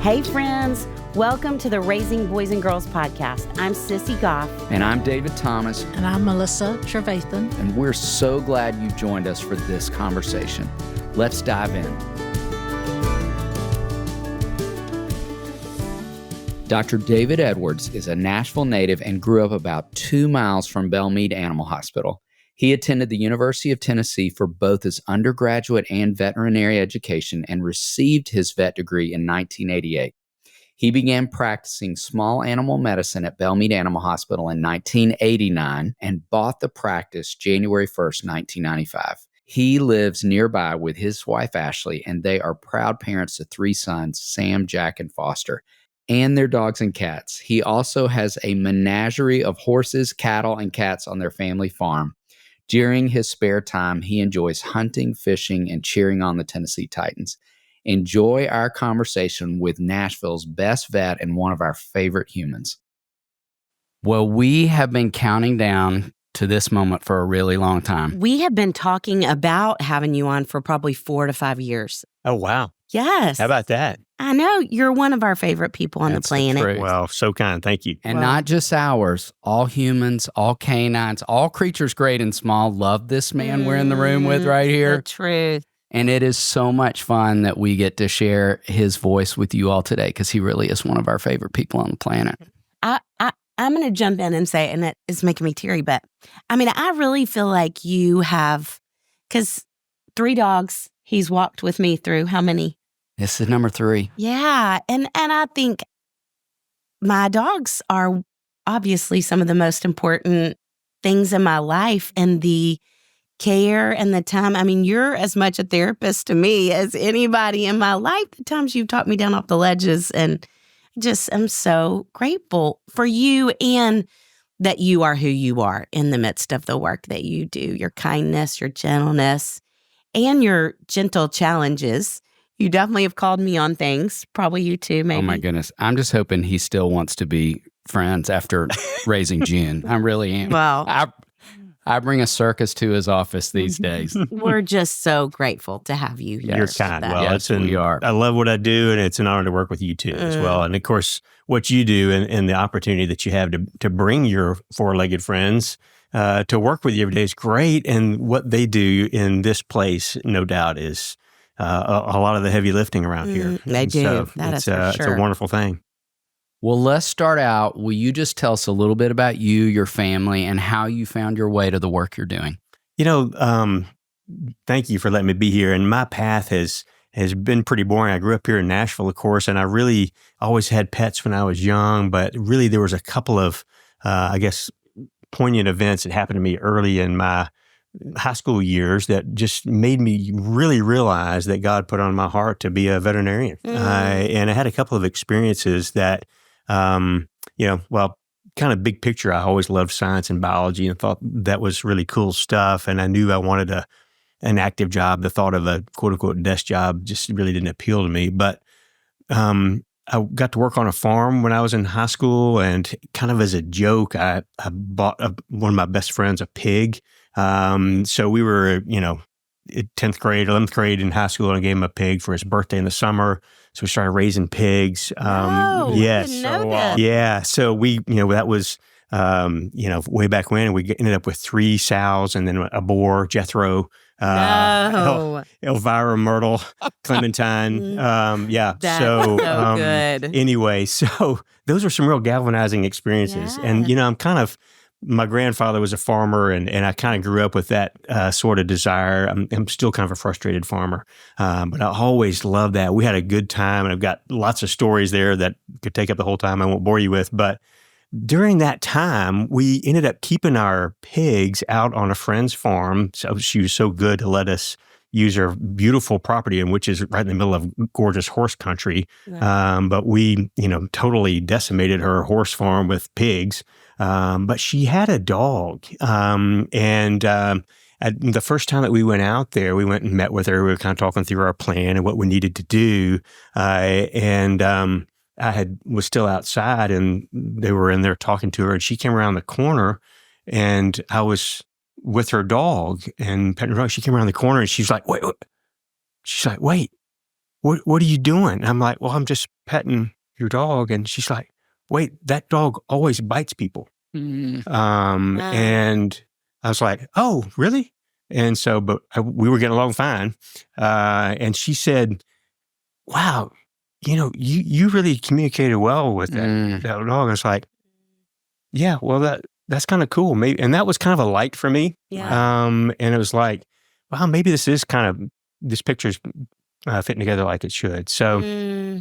Hey friends, welcome to the Raising Boys and Girls podcast. I'm Sissy Goff. And I'm David Thomas. And I'm Melissa Trevathan. And we're so glad you joined us for this conversation. Let's dive in. Dr. David Edwards is a Nashville native and grew up about 2 miles from Belle Meade Animal Hospital. He attended the University of Tennessee for both his undergraduate and veterinary education and received his vet degree in 1988. He began practicing small animal medicine at Belle Meade Animal Hospital in 1989 and bought the practice January 1st, 1995. He lives nearby with his wife, Ashley, and they are proud parents to 3 sons, Sam, Jack, and Foster, and their dogs and cats. He also has a menagerie of horses, cattle, and cats on their family farm. During his spare time, he enjoys hunting, fishing, and cheering on the Tennessee Titans. Enjoy our conversation with Nashville's best vet and one of our favorite humans. Well, we have been counting down to this moment for a really long time. We have been talking about having you on for probably 4 to 5 years. Oh, wow. Yes. How about that? I know. You're one of our favorite people on the planet. Well, so kind. Thank you. And not just ours. All humans, all canines, all creatures great and small love this man we're in the room with right here. The truth. And it is so much fun that we get to share his voice with you all today because he really is one of our favorite people on the planet. I'm going to jump in and say, and it is making me teary, but I mean, I really feel like you have, because 3 dogs, he's walked with me through how many? This is number 3. Yeah. And I think my dogs are obviously some of the most important things in my life, and the care and the time. I mean, you're as much a therapist to me as anybody in my life. The times you've talked me down off the ledges, and just I'm so grateful for you and that you are who you are in the midst of the work that you do, your kindness, your gentleness, and your gentle challenges. You definitely have called me on things. Probably you too, maybe. Oh, my goodness. I'm just hoping he still wants to be friends after raising Jen. I really am. Well, I bring a circus to his office these days. We're just so grateful to have you here. You're kind. Well, yes, we are. I love what I do, and it's an honor to work with you too as well. And of course, what you do and the opportunity that you have to bring your 4-legged friends to work with you every day is great. And what they do in this place, no doubt, is a lot of the heavy lifting around here. They do. So that it's, is for it's sure. a wonderful thing. Well, let's start out. Will you just tell us a little bit about you, your family, and how you found your way to the work you're doing? You know, thank you for letting me be here. And my path has been pretty boring. I grew up here in Nashville, of course, and I really always had pets when I was young. But really, there was a couple of, I guess, poignant events that happened to me early in my high school years that just made me really realize that God put on my heart to be a veterinarian. And I had a couple of experiences that, kind of big picture, I always loved science and biology and thought that was really cool stuff. And I knew I wanted an active job. The thought of a quote unquote desk job just really didn't appeal to me. But I got to work on a farm when I was in high school, and kind of as a joke, I bought one of my best friends a pig. So we were, 10th grade, 11th grade in high school, and I gave him a pig for his birthday in the summer. So we started raising pigs. Yes. Didn't know that. Yeah. So we, that was, way back when, and we ended up with 3 sows and then a boar, Jethro, Elvira, Myrtle, Clementine. That's so good. Anyway, so those were some real galvanizing experiences. Yeah. And, my grandfather was a farmer, and I kind of grew up with that sort of desire. I'm still kind of a frustrated farmer, but I always loved that. We had a good time, and I've got lots of stories there that could take up the whole time I won't bore you with. But during that time, we ended up keeping our pigs out on a friend's farm. So she was so good to let us use her beautiful property, which is right in the middle of gorgeous horse country. Right. But we, totally decimated her horse farm with pigs. But she had a dog. The first time that we went out there, we went and met with her. We were kind of talking through our plan and what we needed to do. I was still outside, and they were in there talking to her, and she came around the corner, and I was with her dog and petting her dog. She came around the corner, and she's like, wait. She's like, wait, what are you doing? And I'm like, well, I'm just petting your dog. And she's like, wait, that dog always bites people. And I was like, oh, really? And so, but we were getting along fine. And she said, wow, you really communicated well with that dog. I was like, yeah, well, that's kind of cool. Maybe, and that was kind of a light for me. Yeah. And it was like, wow, maybe this picture's fitting together like it should. So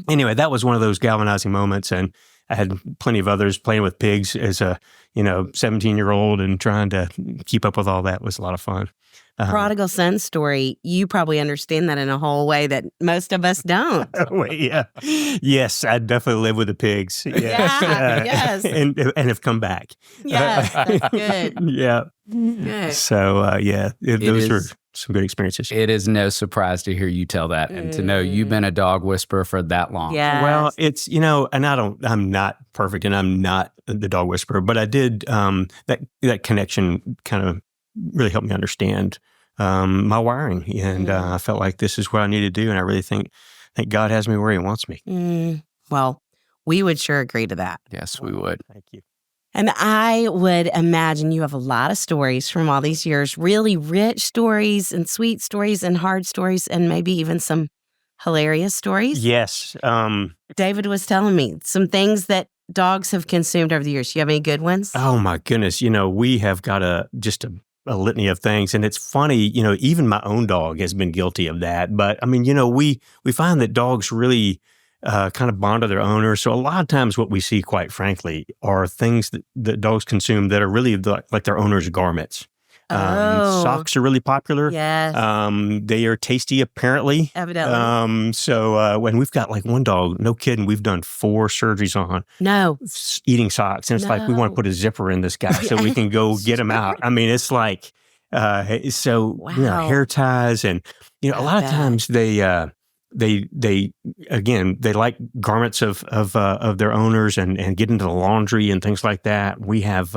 anyway, that was one of those galvanizing moments. And I had plenty of others. Playing with pigs as a 17-year-old and trying to keep up with all that was a lot of fun. Prodigal son story, you probably understand that in a whole way that most of us don't. Yeah. Yes, I definitely live with the pigs. Yes. Yes. And have come back. Yes, that's good. Yeah. Good. So, those were some good experiences. It is no surprise to hear you tell that and to know you've been a dog whisperer for that long. Yes. Well, it's, and I'm not perfect and I'm not the dog whisperer, but I did, that connection kind of really helped me understand my wiring. And I felt like this is what I need to do. And I really think God has me where he wants me. Well, we would sure agree to that. Yes, we would. Thank you. And I would imagine you have a lot of stories from all these years, really rich stories and sweet stories and hard stories and maybe even some hilarious stories. Yes. David was telling me some things that dogs have consumed over the years. You have any good ones? Oh my goodness. We have got a litany of things. And it's funny, even my own dog has been guilty of that. But I mean, we find that dogs really kind of bond to their owners. So a lot of times what we see, quite frankly, are things that dogs consume that are really like their owner's garments. Socks are really popular. Yes. They are tasty, apparently. Evidently. So when we've got like one dog, no kidding, we've done 4 surgeries on eating socks. And it's like, we want to put a zipper in this guy so we can go get him out. I mean, it's like, hair ties. And, a lot of times they like garments of their owners and get into the laundry and things like that. We have,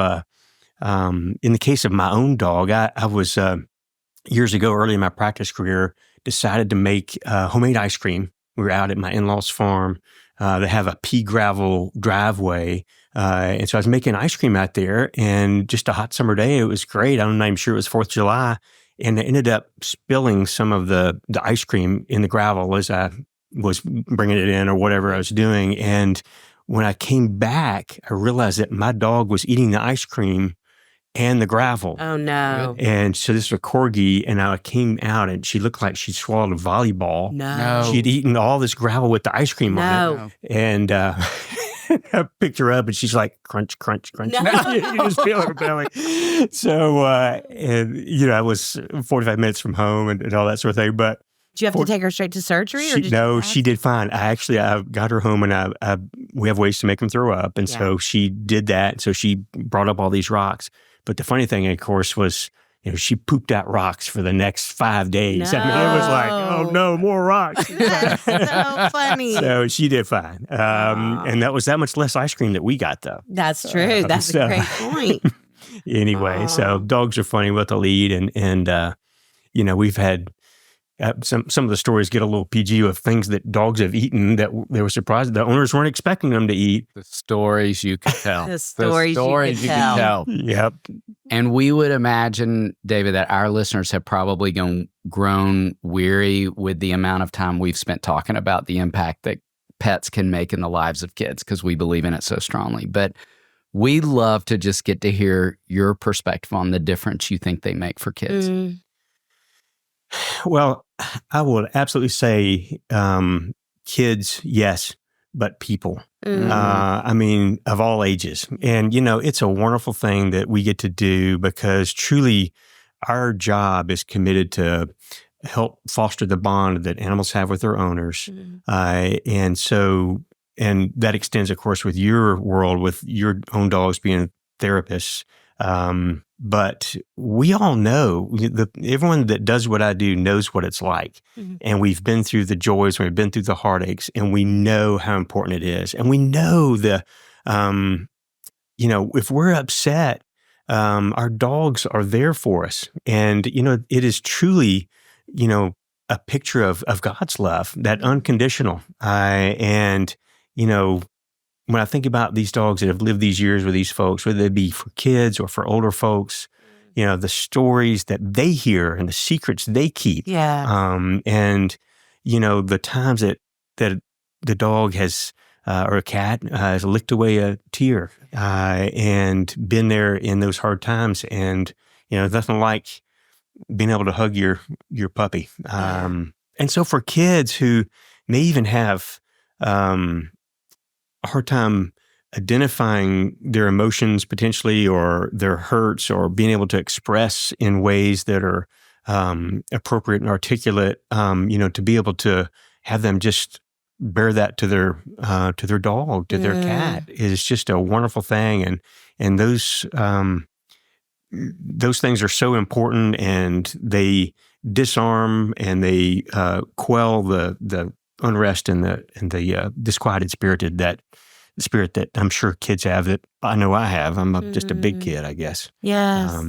in the case of my own dog, I was years ago, early in my practice career, decided to make homemade ice cream. We were out at my in-laws' farm. They have a pea gravel driveway. And so I was making ice cream out there, and just a hot summer day, it was great. I'm not even sure it was 4th of July. And I ended up spilling some of the ice cream in the gravel as I was bringing it in or whatever I was doing. And when I came back, I realized that my dog was eating the ice cream and the gravel. Oh, no. And so this is a corgi, and I came out, and she looked like she'd swallowed a volleyball. No. She'd eaten all this gravel with the ice cream on it. And I picked her up, and she's like, crunch, crunch, crunch. No. You just feel her belly. So, I was 45 minutes from home and all that sort of thing. But did you have to take her straight to surgery? She did fine. I got her home, and we have ways to make them throw up. And so she did that. So she brought up all these rocks. But the funny thing, of course, was, she pooped out rocks for the next 5 days. No. I mean, it was like, oh no, more rocks. That's so funny. So she did fine. And that was that much less ice cream that we got, though. That's true. That's a great point. Anyway, so dogs are funny with the lead. And we've had some of the stories get a little PG of things that dogs have eaten that they were surprised the owners weren't expecting them to eat. The stories you could tell. The stories you could tell. Yep. And we would imagine, David, that our listeners have probably grown weary with the amount of time we've spent talking about the impact that pets can make in the lives of kids, because we believe in it so strongly. But we love to just get to hear your perspective on the difference you think they make for kids. Well, I would absolutely say kids, yes, but people. I mean, of all ages. And, it's a wonderful thing that we get to do, because truly our job is committed to help foster the bond that animals have with their owners. And that extends, of course, with your world, with your own dogs being therapists. But we all know, everyone that does what I do knows what it's like. And we've been through the joys, we've been through the heartaches, and we know how important it is. And we know if we're upset, our dogs are there for us. And, it is truly, a picture of God's love, that unconditional. And, when I think about these dogs that have lived these years with these folks, whether it be for kids or for older folks, the stories that they hear and the secrets they keep. Yeah. And, the times that the dog has, or a cat has licked away a tear and been there in those hard times. And, nothing like being able to hug your puppy. And so for kids who may even have a hard time identifying their emotions potentially, or their hurts, or being able to express in ways that are appropriate and articulate, to be able to have them just bear that to their dog, to their cat, is just a wonderful thing. And those things are so important, and they disarm and they quell the unrest and the disquieted spirit that I'm sure kids have, that I know I have. I'm just a big kid, I guess. Yes.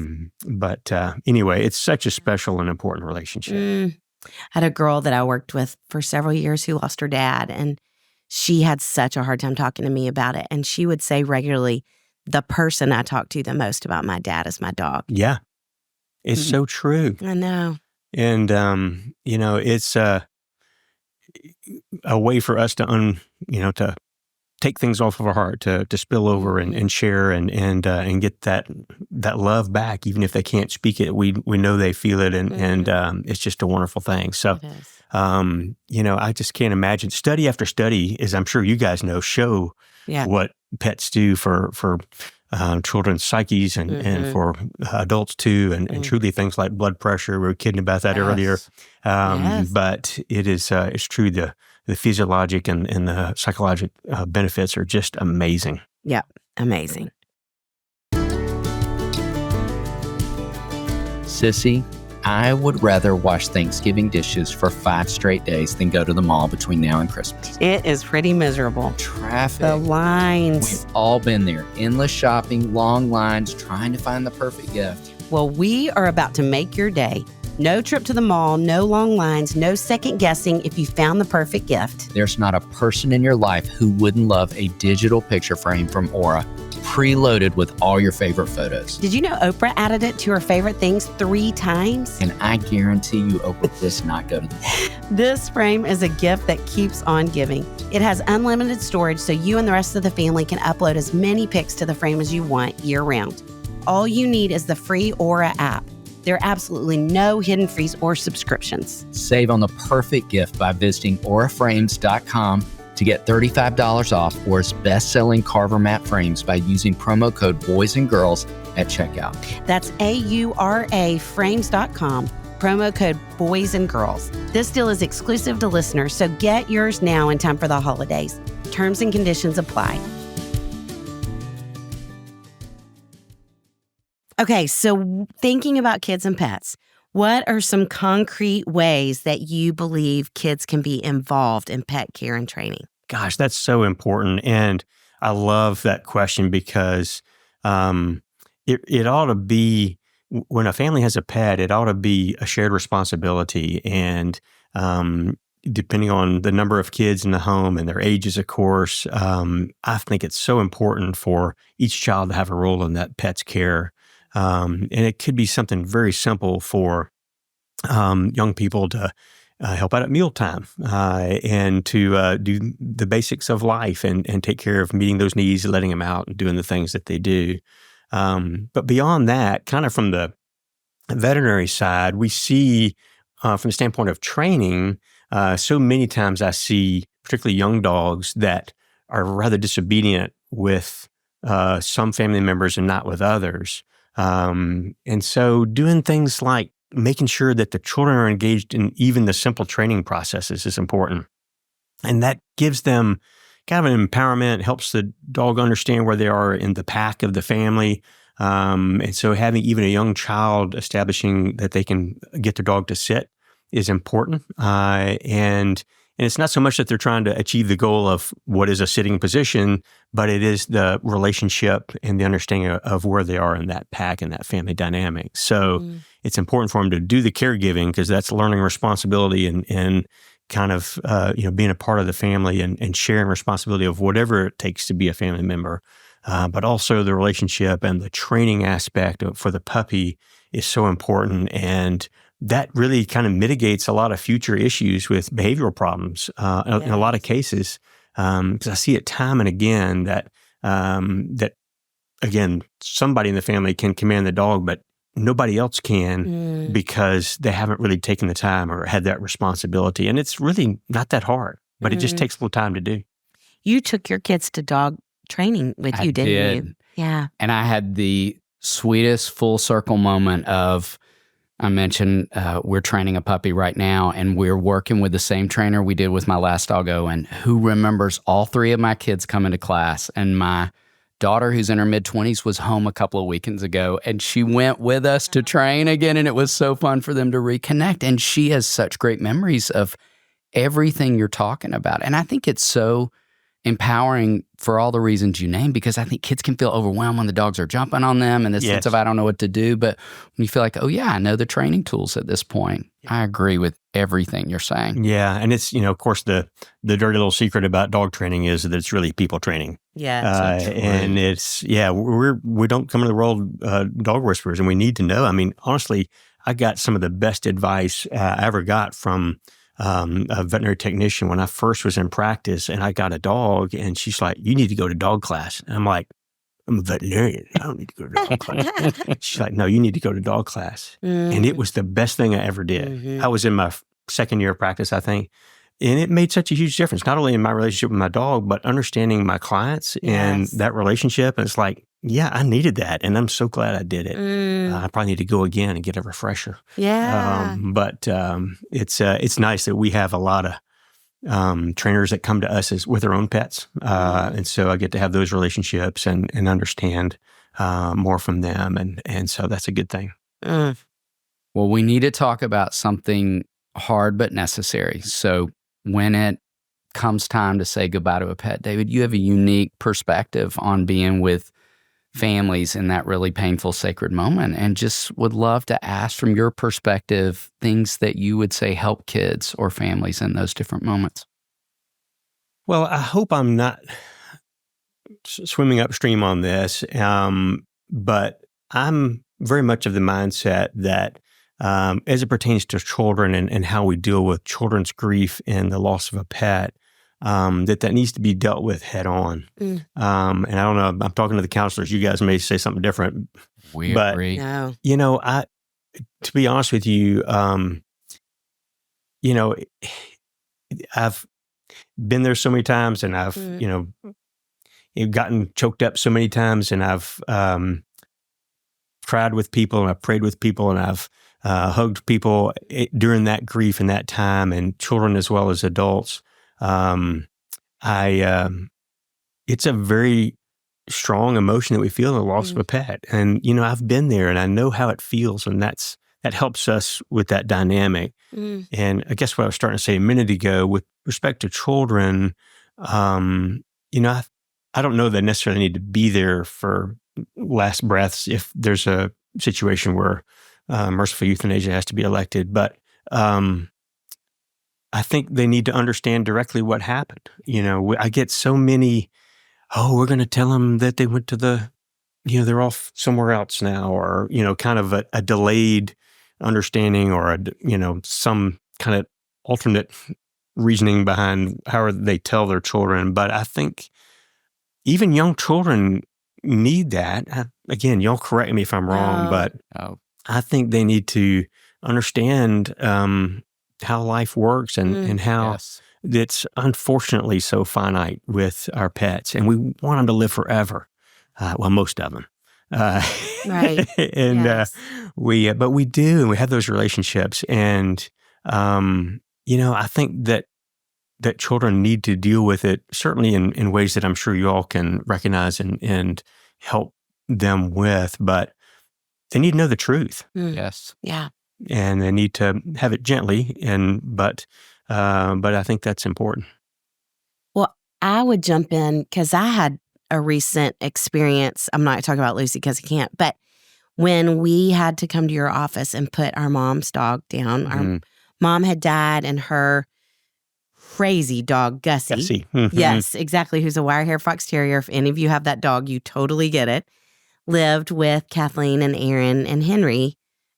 But anyway, it's such a special and important relationship. I had a girl that I worked with for several years who lost her dad, and she had such a hard time talking to me about it. And she would say regularly, the person I talk to the most about my dad is my dog. Yeah, it's so true. I know. And, it's a way for us to to take things off of our heart, to spill over and share and get that love back, even if they can't speak it. We know they feel it, and it's just a wonderful thing. So, I just can't imagine. Study after study, as I'm sure you guys know, show what pets do for children's psyches and for adults too, and truly things like blood pressure. We were kidding about that earlier. But it's true. The physiologic and the psychologic benefits are just amazing. Yeah, amazing. Sissy, I would rather wash Thanksgiving dishes for 5 straight days than go to the mall between now and Christmas. It is pretty miserable. Traffic. The lines. We've all been there. Endless shopping, long lines, trying to find the perfect gift. Well, we are about to make your day. No trip to the mall, no long lines, no second guessing if you found the perfect gift. There's not a person in your life who wouldn't love a digital picture frame from Aura, preloaded with all your favorite photos. Did you know Oprah added it to her favorite things 3 times? And I guarantee you Oprah does not go to the mall. This frame is a gift that keeps on giving. It has unlimited storage, so you and the rest of the family can upload as many pics to the frame as you want year-round. All you need is the free Aura app. There are absolutely no hidden fees or subscriptions. Save on the perfect gift by visiting auraframes.com to get $35 off Aura's best-selling Carver mat frames by using promo code Boys and Girls at checkout. That's AURA frames.com, promo code Boys and Girls. This deal is exclusive to listeners, so get yours now in time for the holidays. Terms and conditions apply. Okay, so thinking about kids and pets, what are some concrete ways that you believe kids can be involved in pet care and training? Gosh, that's so important. And I love that question because it ought to be, when a family has a pet, it ought to be a shared responsibility. And depending on the number of kids in the home and their ages, of course, I think it's so important for each child to have a role in that pet's care. And it could be something very simple for young people to help out at mealtime and to do the basics of life and take care of meeting those needs, letting them out and doing the things that they do. But beyond that, kind of from the veterinary side, we see from the standpoint of training, so many times I see particularly young dogs that are rather disobedient with some family members and not with others. And so doing things like making sure that the children are engaged in even the simple training processes is important. And that gives them kind of an empowerment, helps the dog understand where they are in the pack of the family. And so having even a young child establishing that they can get their dog to sit is important. And And it's not so much that they're trying to achieve the goal of what is a sitting position, but it is the relationship and the understanding of where they are in that pack and that family dynamic. So it's important for them to do the caregiving because that's learning responsibility and kind of, being a part of the family and sharing responsibility of whatever it takes to be a family member. But also the relationship and the training aspect for the puppy is so important. And that really kind of mitigates a lot of future issues with behavioral problems in a lot of cases. Because I see it time and again that again, somebody in the family can command the dog, but nobody else can because they haven't really taken the time or had that responsibility. And it's really not that hard, but it just takes a little time to do. You took your kids to dog training with you, didn't you? Yeah. And I had the sweetest full circle moment of, I mentioned we're training a puppy right now, and we're working with the same trainer we did with my last doggo, and who remembers all three of my kids coming to class. And my daughter, who's in her mid-20s, was home a couple of weekends ago, and she went with us to train again, and it was so fun for them to reconnect. And she has such great memories of everything you're talking about. And I think it's so empowering for all the reasons you named, because I think kids can feel overwhelmed when the dogs are jumping on them and this sense of I don't know what to do. But when you feel like, oh yeah, I know the training tools at this point, I agree with everything you're saying. Yeah. And it's, of course, the dirty little secret about dog training is that it's really people training. Yeah. And it's, we don't come into the world dog whisperers, and we need to know. I mean, honestly, I got some of the best advice I ever got from a veterinary technician when I first was in practice, and I got a dog, and she's like, you need to go to dog class. And I'm like, I'm a veterinarian. I don't need to go to dog class. She's like, no, you need to go to dog class. And it was the best thing I ever did. I was in my second year of practice, I think. And it made such a huge difference, not only in my relationship with my dog, but understanding my clients and that relationship. And it's like, yeah, I needed that. And I'm so glad I did it. I probably need to go again and get a refresher. Yeah. But it's nice that we have a lot of trainers that come to us with their own pets. And so I get to have those relationships and understand more from them. And so that's a good thing. Well, we need to talk about something hard but necessary. So when it comes time to say goodbye to a pet, David, you have a unique perspective on being with families in that really painful, sacred moment, and just would love to ask from your perspective things that you would say help kids or families in those different moments. Well, I hope I'm not swimming upstream on this, but I'm very much of the mindset that as it pertains to children and how we deal with children's grief and the loss of a pet, that needs to be dealt with head on. And I don't know, I'm talking to the counselors. You guys may say something different. We agree. No. To be honest with you, I've been there so many times, and I've, gotten choked up so many times, and I've cried with people, and I've prayed with people, and I've hugged people during that grief and that time, and children as well as adults. It's a very strong emotion that we feel in the loss of a pet. And, I've been there, and I know how it feels, and that helps us with that dynamic. And I guess what I was starting to say a minute ago with respect to children, I don't know that I necessarily need to be there for last breaths if there's a situation where merciful euthanasia has to be elected. But I think they need to understand directly what happened. I get so many, we're going to tell them that they went to they're off somewhere else now, or, kind of a delayed understanding, or, some kind of alternate reasoning behind how they tell their children. But I think even young children need that. Again, y'all correct me if I'm wrong, but I think they need to understand how life works and how it's unfortunately so finite with our pets, and we want them to live forever. Well, most of them. Right. And but we do, and we have those relationships. And, I think that children need to deal with it, certainly in ways that I'm sure you all can recognize and help them with, but they need to know the truth. Yes. Yeah. And they need to have it gently, but But I think that's important. Well, I would jump in because I had a recent experience. I'm not talking about Lucy because I can't, but when we had to come to your office and put our mom's dog down, our mom had died, and her crazy dog, Gussie. Yes, exactly. Who's a wire hair fox terrier. If any of you have that dog, you totally get it. Lived with Kathleen and Aaron and Henry.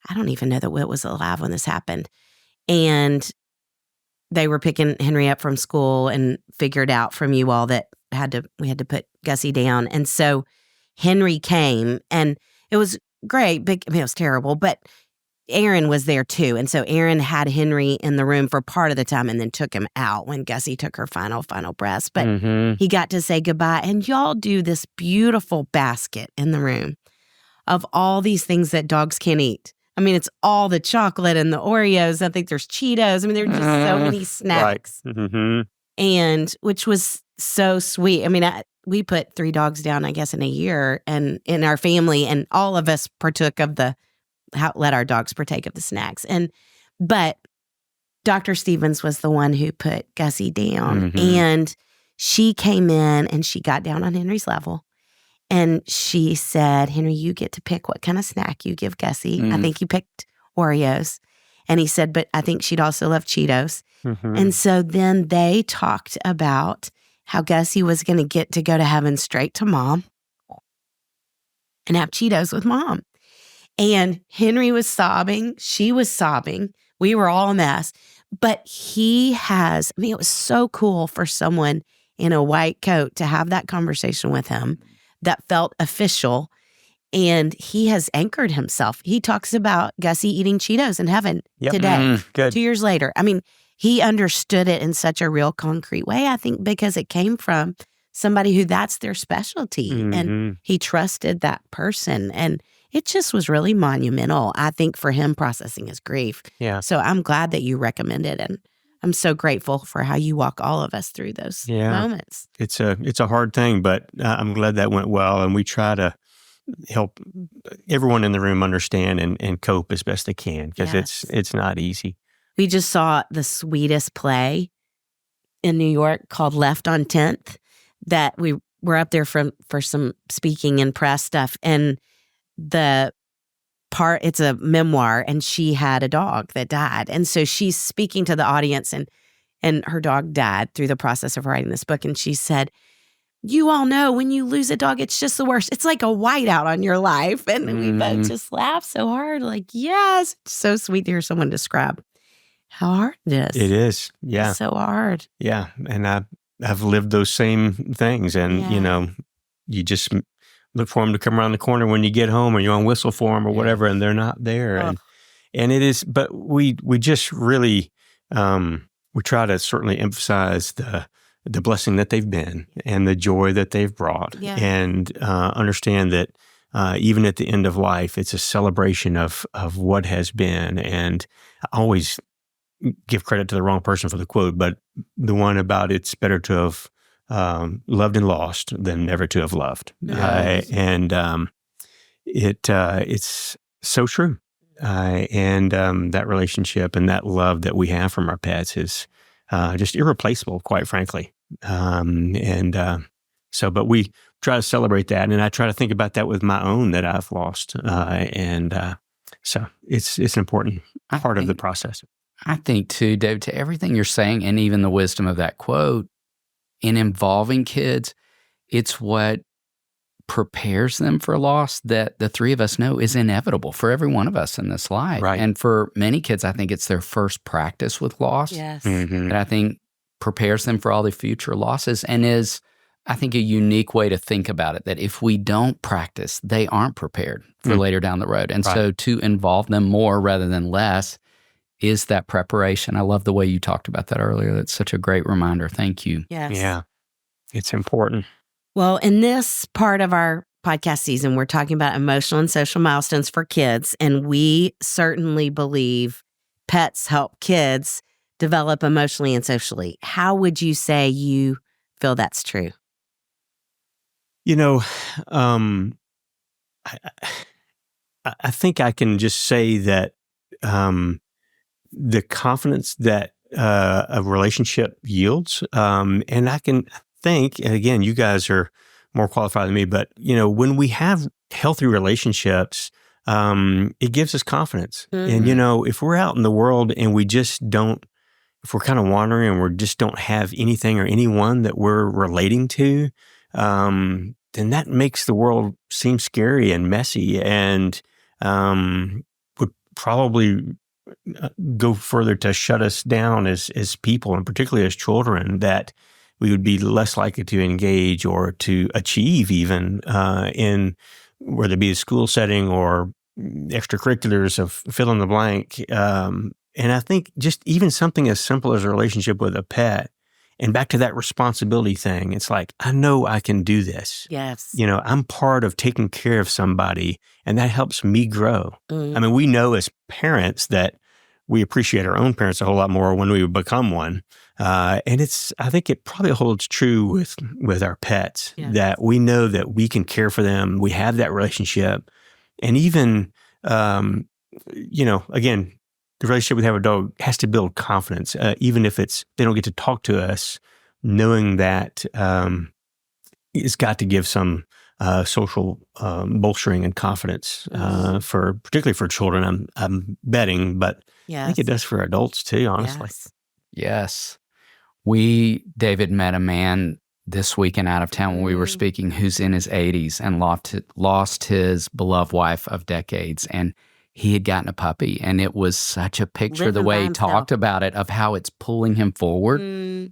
I don't even know that Whit was alive when this happened. And they were picking Henry up from school and figured out from you all that we had to put Gussie down. And so Henry came, and it was great. It was terrible, but Aaron was there too. And so Aaron had Henry in the room for part of the time and then took him out when Gussie took her final breaths. But he got to say goodbye. And y'all do this beautiful basket in the room of all these things that dogs can eat. I mean, it's all the chocolate and the Oreos. I think there's Cheetos. I mean, there are just so many snacks. Right. And which was so sweet. I mean, we put 3 dogs down, I guess, in a year, and in our family, and all of us partook of let our dogs partake of the snacks. But Dr. Stevens was the one who put Gussie down, and she came in and she got down on Henry's level, and she said, "Henry, you get to pick what kind of snack you give Gussie. I think you picked Oreos." And he said, "But I think she'd also love Cheetos." And so then they talked about how Gussie was going to get to go to heaven straight to mom and have Cheetos with mom. And Henry was sobbing. She was sobbing. We were all a mess. But it was so cool for someone in a white coat to have that conversation with him that felt official. And he has anchored himself. He talks about Gussie eating Cheetos in heaven today, Good. 2 years later. I mean, he understood it in such a real concrete way, I think, because it came from somebody who that's their specialty. And he trusted that person. And it just was really monumental, I think, for him processing his grief. Yeah. So I'm glad that you recommended, and I'm so grateful for how you walk all of us through those moments. It's a hard thing, but I'm glad that went well, and we try to help everyone in the room understand and cope as best they can, because it's not easy. We just saw the sweetest play in New York called Left on 10th that we were up there for some speaking and press stuff, and it's a memoir, and she had a dog that died. And so she's speaking to the audience, and her dog died through the process of writing this book. And she said, "You all know when you lose a dog, it's just the worst. It's like a whiteout on your life." And we both just laughed so hard, like, yes, it's so sweet to hear someone describe how hard it is. It is. Yeah. It's so hard. Yeah. And I've lived those same things. And, you just look for them to come around the corner when you get home, or you're on whistle for them or whatever, and they're not there. And it is, but we just really, we try to certainly emphasize the blessing that they've been and the joy that they've brought, and understand that even at the end of life, it's a celebration of what has been. And I always give credit to the wrong person for the quote, but the one about it's better to have loved and lost than never to have loved. It's so true. And that relationship and that love that we have from our pets is just irreplaceable, quite frankly. But we try to celebrate that, and I try to think about that with my own that I've lost. So it's an important part of the process. I think too, David, to everything you're saying, and even the wisdom of that quote, in involving kids, it's what prepares them for loss that the three of us know is inevitable for every one of us in this life. Right. And for many kids, I think it's their first practice with loss. Yes. That I think prepares them for all the future losses, and is, I think, a unique way to think about it, that if we don't practice, they aren't prepared for later down the road. And so to involve them more rather than less is that preparation. I love the way you talked about that earlier. That's such a great reminder. Thank you. Yes. Yeah. It's important. Well, in this part of our podcast season, we're talking about emotional and social milestones for kids, and we certainly believe pets help kids develop emotionally and socially. How would you say you feel that's true? I think I can just say that the confidence that a relationship yields. And I can think, and again, you guys are more qualified than me, but when we have healthy relationships, it gives us confidence. And if we're out in the world and we just don't, if we're kind of wandering and we just don't have anything or anyone that we're relating to, then that makes the world seem scary and messy, and would probably go further to shut us down as people, and particularly as children, that we would be less likely to engage or to achieve even in whether it be a school setting or extracurriculars of fill in the blank. And I think just even something as simple as a relationship with a pet, and back to that responsibility thing, it's like, I know I can do this. Yes. I'm part of taking care of somebody, and that helps me grow. I mean, we know as parents that we appreciate our own parents a whole lot more when we become one. And I think it probably holds true with our pets, that we know that we can care for them. We have that relationship. And even, again, the relationship we have with a dog has to build confidence, even if they don't get to talk to us, knowing that it's got to give some social bolstering and confidence particularly for children. I'm betting, but I think it does for adults too, honestly. Yes. David, met a man this weekend out of town when we were speaking who's in his 80s and lost his beloved wife of decades. And he had gotten a puppy, and it was such a picture, the way he talked about it, of how it's pulling him forward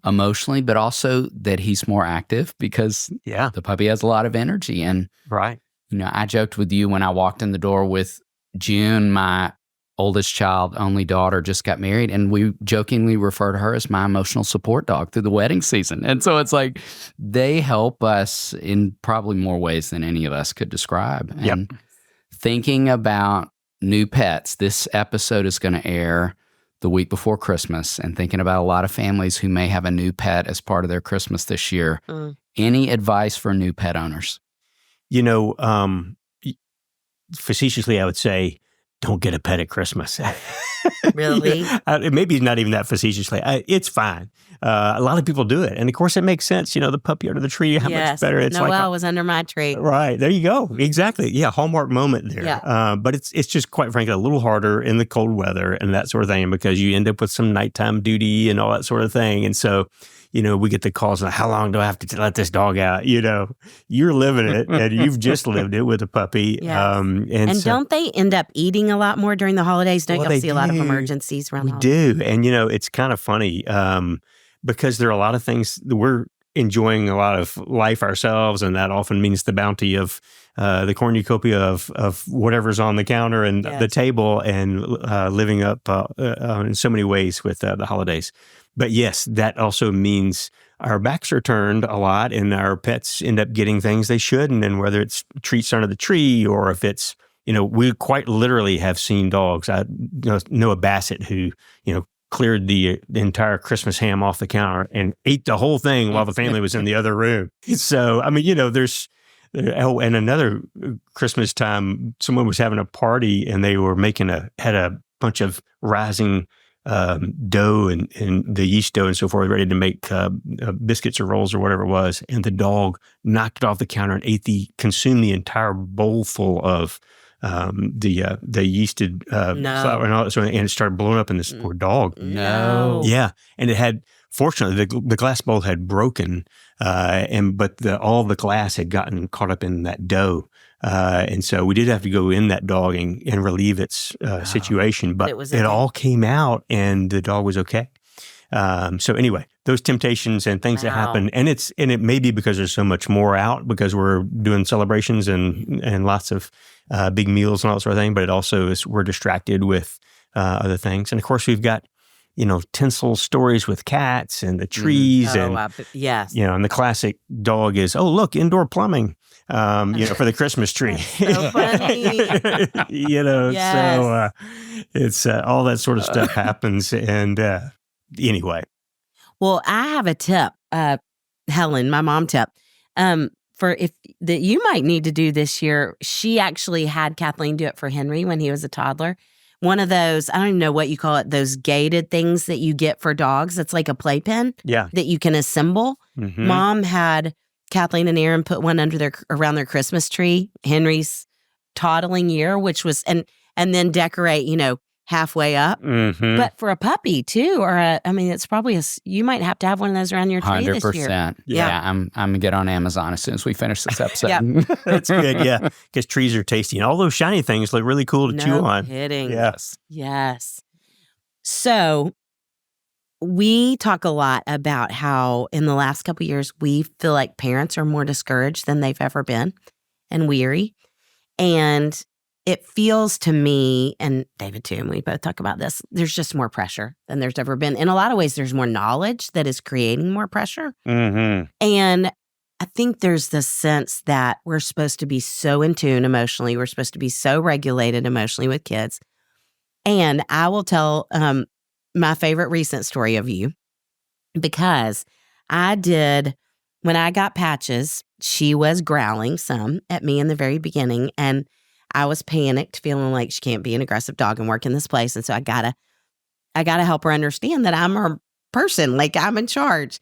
emotionally, but also that he's more active because the puppy has a lot of energy. And, I joked with you when I walked in the door with June, my oldest child, only daughter, just got married, and we jokingly refer to her as my emotional support dog through the wedding season. And so it's like they help us in probably more ways than any of us could describe. And thinking about new pets, this episode is going to air the week before Christmas, and thinking about a lot of families who may have a new pet as part of their Christmas this year. Any advice for new pet owners? Facetiously, I would say, don't get a pet at Christmas. Really? Maybe not even that facetiously. It's fine. A lot of people do it. And of course, it makes sense. The puppy under the tree, how much better. It's Noelle was under my tree. Right. There you go. Exactly. Yeah. Hallmark moment there. Yeah. But it's just, quite frankly, a little harder in the cold weather and that sort of thing, because you end up with some nighttime duty and all that sort of thing. And so, we get the calls, like, how long do I have to let this dog out? You're living it, and you've just lived it with a puppy. Yes. And don't they end up eating a lot more during the holidays? Don't you see a lot of emergencies around the holidays? We do. And, it's kind of funny because there are a lot of things that we're enjoying a lot of life ourselves, and that often means the bounty of the cornucopia of whatever's on the counter and the table, and living up in so many ways with the holidays. But yes, that also means our backs are turned a lot, and our pets end up getting things they shouldn't. And whether it's treats under the tree, or if it's, we quite literally have seen dogs. I know a Basset who, cleared the entire Christmas ham off the counter and ate the whole thing while the family was in the other room. So, I mean, and another Christmas time, someone was having a party, and they were had a bunch of rising dough and the yeast dough and so forth, ready to make biscuits or rolls or whatever it was. And the dog knocked it off the counter and consumed the entire bowl full of the yeasted flour and all that sort of thing, and it started blowing up in this poor dog. No. Yeah. And it had, fortunately, the glass bowl had broken, but all the glass had gotten caught up in that dough. And so we did have to go in that dog and relieve its situation, but it all came out and the dog was okay. So anyway, those temptations and things that happen, and it may be because there's so much more out because we're doing celebrations and lots of big meals and all that sort of thing, but it also is, we're distracted with other things. And of course, we've got, tinsel stories with cats and the trees and the classic dog is, oh, look, indoor plumbing, for the Christmas tree. So funny. So it's all that sort of stuff happens. And anyway. Well, I have a tip, Helen, my mom tip, for that you might need to do this year. She actually had Kathleen do it for Henry when he was a toddler. one of those, I don't even know what you call it, those gated things that you get for dogs. It's like a playpen that you can assemble. Mm-hmm. Mom had Kathleen and Aaron put one around their Christmas tree, Henry's toddling year, which was, and then decorate, halfway up. Mm-hmm. But for a puppy too, it's probably you might have to have one of those around your tree this year. 100%. Yeah, I'm going to get on Amazon as soon as we finish this episode. That's good, yeah, because trees are tasty. And all those shiny things look really cool to chew on. No kidding. Yes. So we talk a lot about how in the last couple of years, we feel like parents are more discouraged than they've ever been and weary. And it feels to me, and David too, and we both talk about this, there's just more pressure than there's ever been. In a lot of ways, there's more knowledge that is creating more pressure. Mm-hmm. And I think there's this sense that we're supposed to be so in tune emotionally. We're supposed to be so regulated emotionally with kids. And I will tell my favorite recent story of you, because when I got Patches, she was growling some at me in the very beginning, and I was panicked, feeling like she can't be an aggressive dog and work in this place. And so I gotta help her understand that I'm her person, like I'm in charge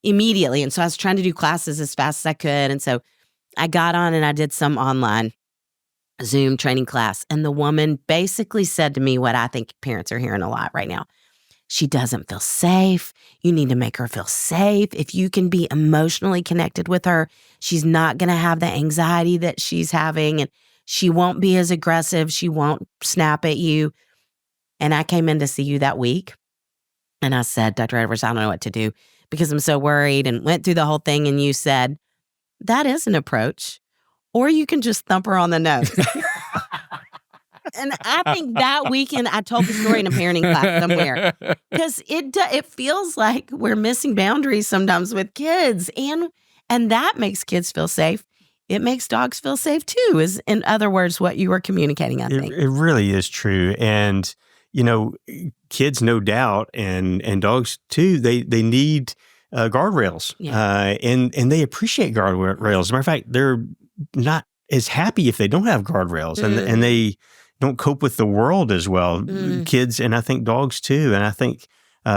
immediately. And so I was trying to do classes as fast as I could. And so I got on and I did some online Zoom training class. And the woman basically said to me what I think parents are hearing a lot right now. She doesn't feel safe. You need to make her feel safe. If you can be emotionally connected with her, she's not going to have the anxiety that she's having, and she won't be as aggressive. She won't snap at you. And I came in to see you that week, and I said, Dr. Edwards, I don't know what to do because I'm so worried, and went through the whole thing. And you said, that is an approach, or you can just thump her on the nose. And I think that weekend I told the story in a parenting class somewhere, because it feels like we're missing boundaries sometimes with kids, and that makes kids feel safe. It makes dogs feel safe too, is in other words what you were communicating, I think. It really is true. And, kids, no doubt, and dogs too, they need guardrails. Yeah. And they appreciate guardrails. As a matter of fact, they're not as happy if they don't have guardrails, and they don't cope with the world as well. Kids, and I think dogs too. And I think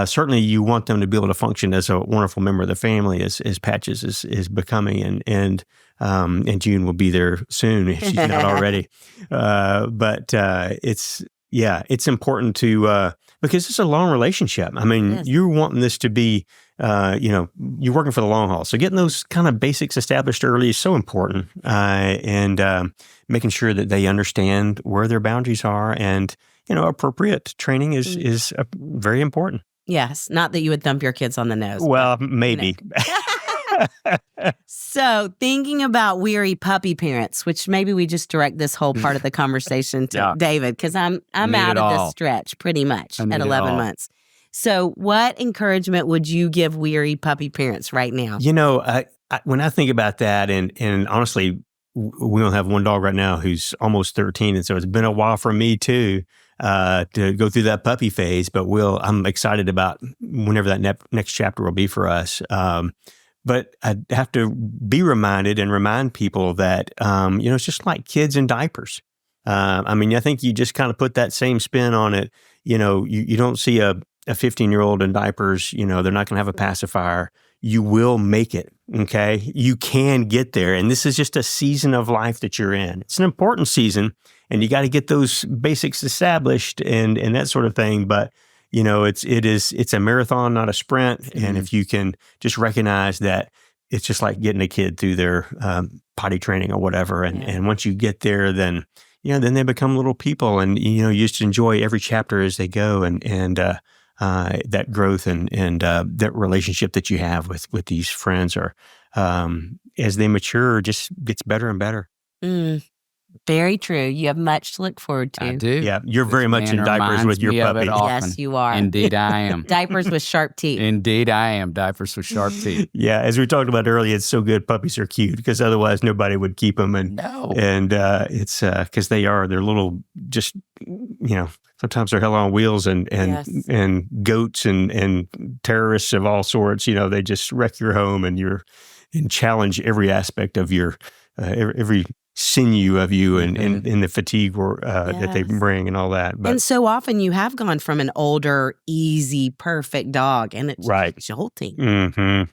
certainly you want them to be able to function as a wonderful member of the family, as Patches is becoming, and June will be there soon if she's not already. But it's important to because it's a long relationship. I mean, you're wanting this to be, you're working for the long haul. So getting those kind of basics established early is so important, and making sure that they understand where their boundaries are, and appropriate training is very important. Yes, not that you would thump your kids on the nose. Well, maybe. So thinking about weary puppy parents, which maybe we just direct this whole part of the conversation to David, because I'm out of this stretch pretty much at 11 months. So what encouragement would you give weary puppy parents right now? When I think about that, and honestly, we don't have one dog right now who's almost 13, and so it's been a while for me too to go through that puppy phase. But I'm excited about whenever that next chapter will be for us. But I have to be reminded and remind people that, it's just like kids in diapers. I think you just kind of put that same spin on it. You don't see a 15-year-old in diapers, they're not going to have a pacifier. You will make it, okay? You can get there. And this is just a season of life that you're in. It's an important season, and you got to get those basics established and that sort of thing. But it's a marathon, not a sprint. Mm-hmm. And if you can just recognize that it's just like getting a kid through their potty training or whatever. And once you get there, then they become little people, and, you just enjoy every chapter as they go, and that growth and that relationship that you have with these friends, or as they mature, just gets better and better. Very true. You have much to look forward to. I do. Yeah, you're very much in diapers with your puppy. Yes, you are. Indeed, I am. Diapers with sharp teeth. Indeed, I am. Diapers with sharp teeth. Yeah, as we talked about earlier, it's so good puppies are cute, because otherwise nobody would keep them. And it's because they're little, just, sometimes they're hell on wheels, and goats and terrorists of all sorts. They just wreck your home, and challenge every aspect of your every sinew of you and the fatigue that they bring and all that. But and so often you have gone from an older, easy, perfect dog, and it's jolting. Mm-hmm.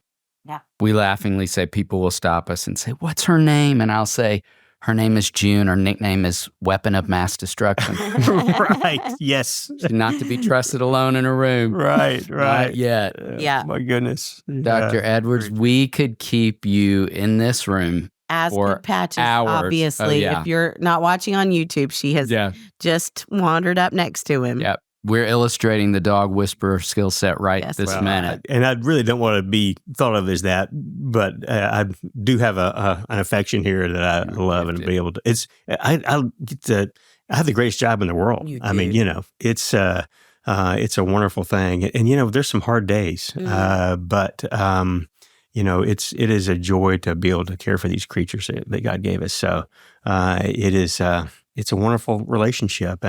Yeah. We laughingly say people will stop us and say, "What's her name?" And I'll say, "Her name is June. Her nickname is Weapon of Mass Destruction." Right. Yes. She's not to be trusted alone in a room. Right. Not yet. Yeah. My goodness. Dr. Edwards, we could keep you in this room As for could Patches, hours. obviously. Oh, yeah. If you're not watching on YouTube, she has just wandered up next to him. Yep. We're illustrating the dog whisperer skill set this minute. And I really don't want to be thought of as that, but I do have an affection here that I love and be able to. I have the greatest job in the world. You I mean, do. it's a wonderful thing, and there's some hard days, but it is a joy to be able to care for these creatures that God gave us. So it's a wonderful relationship,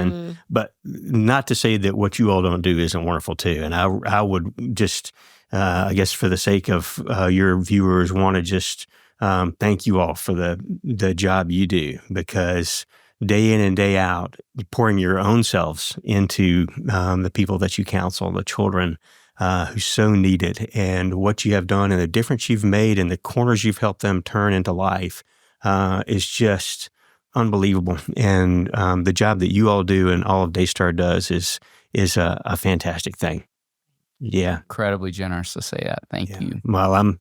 but not to say that what you all don't do isn't wonderful too. And I would just, I guess, for the sake of your viewers, want to just thank you all for the job you do, because day in and day out, pouring your own selves into the people that you counsel, the children who so need it, and what you have done and the difference you've made and the corners you've helped them turn into life is just unbelievable. And the job that you all do and all of Daystar does is a fantastic thing. Yeah. Incredibly generous to say that. Thank you. Well, I'm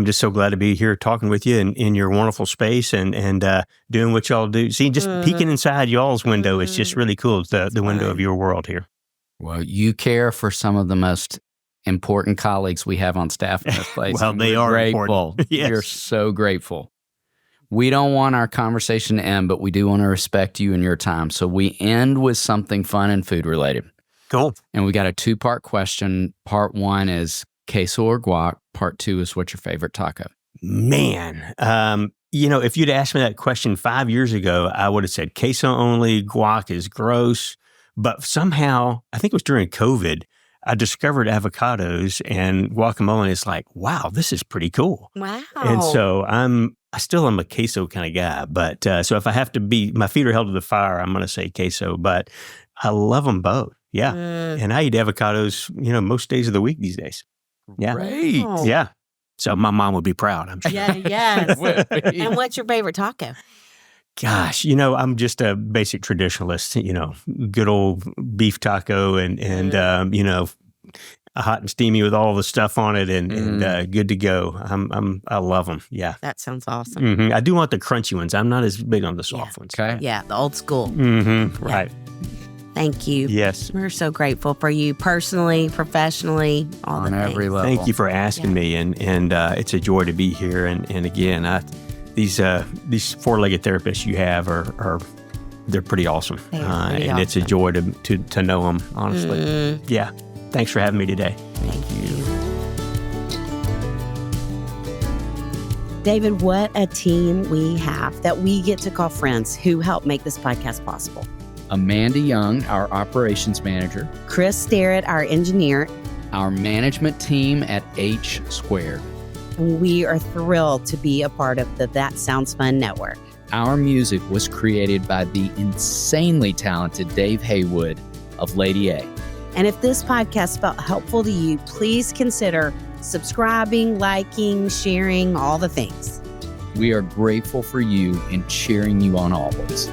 just so glad to be here talking with you in your wonderful space and doing what y'all do. See, just peeking inside y'all's window is just really cool. It's the window of your world here. Well, you care for some of the most important colleagues we have on staff in this place. Well, they are grateful. important. Yes. We're so grateful. We don't want our conversation to end, but we do want to respect you and your time. So we end with something fun and food related. Cool. And we got a 2-part question. Part 1 is queso or guac. Part 2 is what's your favorite taco? Man, if you'd asked me that question 5 years ago, I would have said queso only, guac is gross. But somehow, I think it was during COVID, I discovered avocados and guacamole. It's like, wow, this is pretty cool. Wow. And so I still am a queso kind of guy. But so if I have to my feet are held to the fire, I'm going to say queso. But I love them both. Yeah. And I eat avocados, most days of the week these days. Yeah. Great. Wow. Yeah. So my mom would be proud, I'm sure. Yeah, yes. And what's your favorite taco? Gosh, I'm just a basic traditionalist, good old beef taco and hot and steamy with all the stuff on it and good to go. I love them. Yeah. That sounds awesome. Mm-hmm. I do want the crunchy ones. I'm not as big on the soft ones. Okay. Yeah, the old school. Mm-hmm. Yeah. Right. Thank you. Yes. We're so grateful for you personally, professionally, all On the every things. level. Thank you for asking me, and it's a joy to be here. And again, these 4-legged therapists you have they're pretty awesome, They are pretty and it's a awesome. joy to know them. Honestly, yeah. Thanks for having me today. Thank you. David, what a team we have that we get to call friends who help make this podcast possible. Amanda Young, our operations manager, Chris Starrett, our engineer, our management team at H Squared. and we are thrilled to be a part of the That Sounds Fun network. Our music was created by the insanely talented Dave Haywood of Lady A. And if this podcast felt helpful to you, please consider subscribing, liking, sharing, all the things. We are grateful for you and cheering you on always.